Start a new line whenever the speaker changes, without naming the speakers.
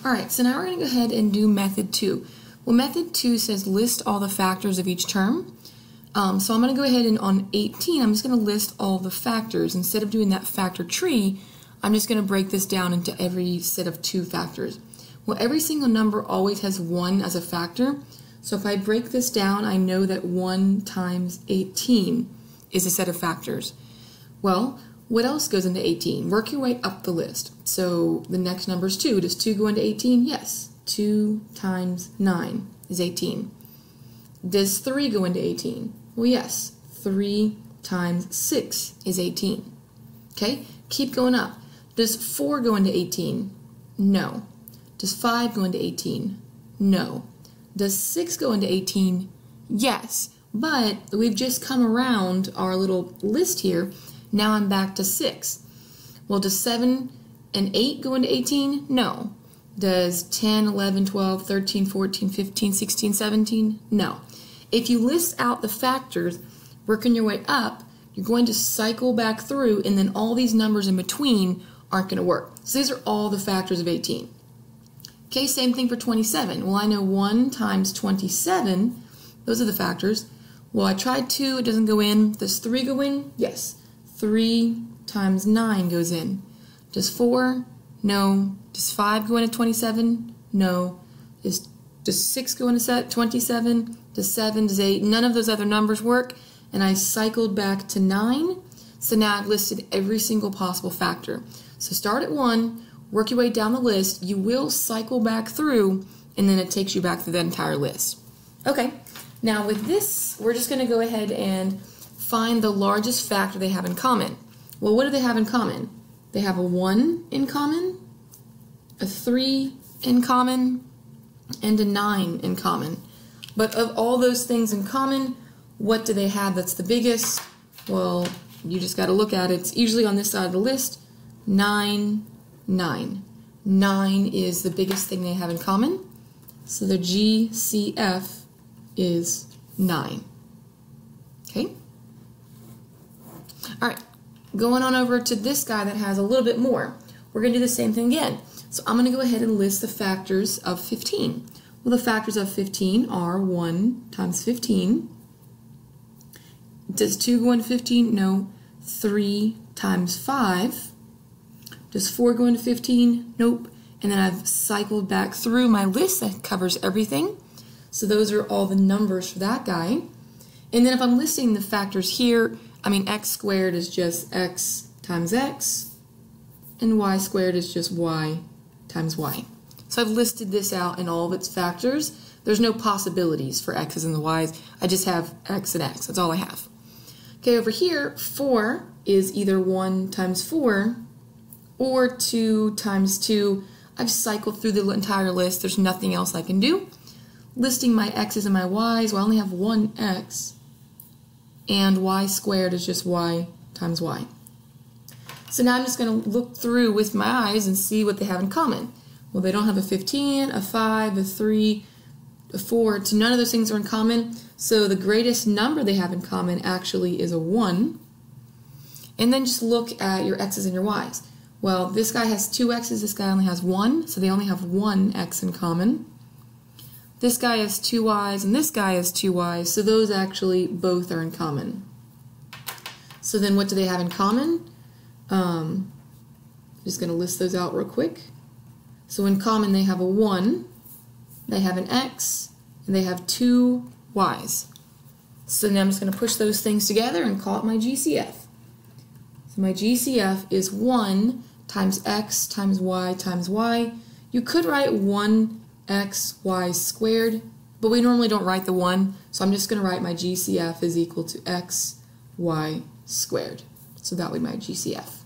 Alright, so now we're going to go ahead and do method 2. Well, method 2 says list all the factors of each term. So I'm going to go ahead and on 18, I'm just going to list all the factors. Instead of doing that factor tree, I'm just going to break this down into every set of 2 factors. Well, every single number always has 1 as a factor. So if I break this down, I know that 1 times 18 is a set of factors. Well, what else goes into 18? Work your way up the list. So the next number is 2. Does 2 go into 18? Yes. 2 times 9 is 18. Does 3 go into 18? Well, yes. 3 times 6 is 18. Okay? Keep going up. Does 4 go into 18? No. Does 5 go into 18? No. Does 6 go into 18? Yes. But we've just come around our little list here. Now I'm back to 6. Well, does 7 and 8 go into 18? No. Does 10, 11, 12, 13, 14, 15, 16, 17? No. If you list out the factors, working your way up, you're going to cycle back through, and then all these numbers in between aren't going to work. So these are all the factors of 18. Okay, same thing for 27. Well, I know 1 times 27, those are the factors. Well, I tried 2, it doesn't go in. Does 3 go in? Yes. 3 times 9 goes in. Does 4? No. Does 5 go into 27? No. Does 6 go into 27? Does 7? Does 8? None of those other numbers work. And I cycled back to 9. So now I've listed every single possible factor. So start at 1, work your way down the list. You will cycle back through, and then it takes you back through the entire list. Okay. Now with this, we're just going to go ahead and find the largest factor they have in common. Well, what do they have in common? They have a 1 in common, a 3 in common, and a 9 in common. But of all those things in common, what do they have that's the biggest? Well, you just got to look at it. It's usually on this side of the list. 9, 9. 9 is the biggest thing they have in common. So the GCF is 9. Okay? Alright, going on over to this guy that has a little bit more. We're going to do the same thing again. So I'm going to go ahead and list the factors of 15. Well, the factors of 15 are 1 times 15. Does 2 go into 15? No. 3 times 5. Does 4 go into 15? Nope. And then I've cycled back through my list that covers everything. So those are all the numbers for that guy. And then if I'm listing the factors here, x squared is just x times x, and y squared is just y times y. So I've listed this out in all of its factors. There's no possibilities for x's and the y's. I just have x and x. That's all I have. Okay, over here, 4 is either 1 times 4 or 2 times 2. I've cycled through the entire list. There's nothing else I can do. Listing my x's and my y's, well, I only have one x, and y squared is just y times y. So now I'm just going to look through with my eyes and see what they have in common. Well, they don't have a 15, a 5, a 3, a 4. So none of those things are in common. So the greatest number they have in common actually is a 1. And then just look at your x's and your y's. Well, this guy has 2 x's, this guy only has 1, so they only have 1 x in common. This guy has 2 y's, and this guy has 2 y's, so those actually both are in common. So then what do they have in common? I'm just going to list those out real quick. So in common they have a 1, they have an x, and they have 2 y's. So now I'm just going to push those things together and call it my GCF. So my GCF is 1 times x times y times y. You could write 1xy squared, but we normally don't write the 1, so I'm just going to write my GCF is equal to x, y squared. So that would be my GCF.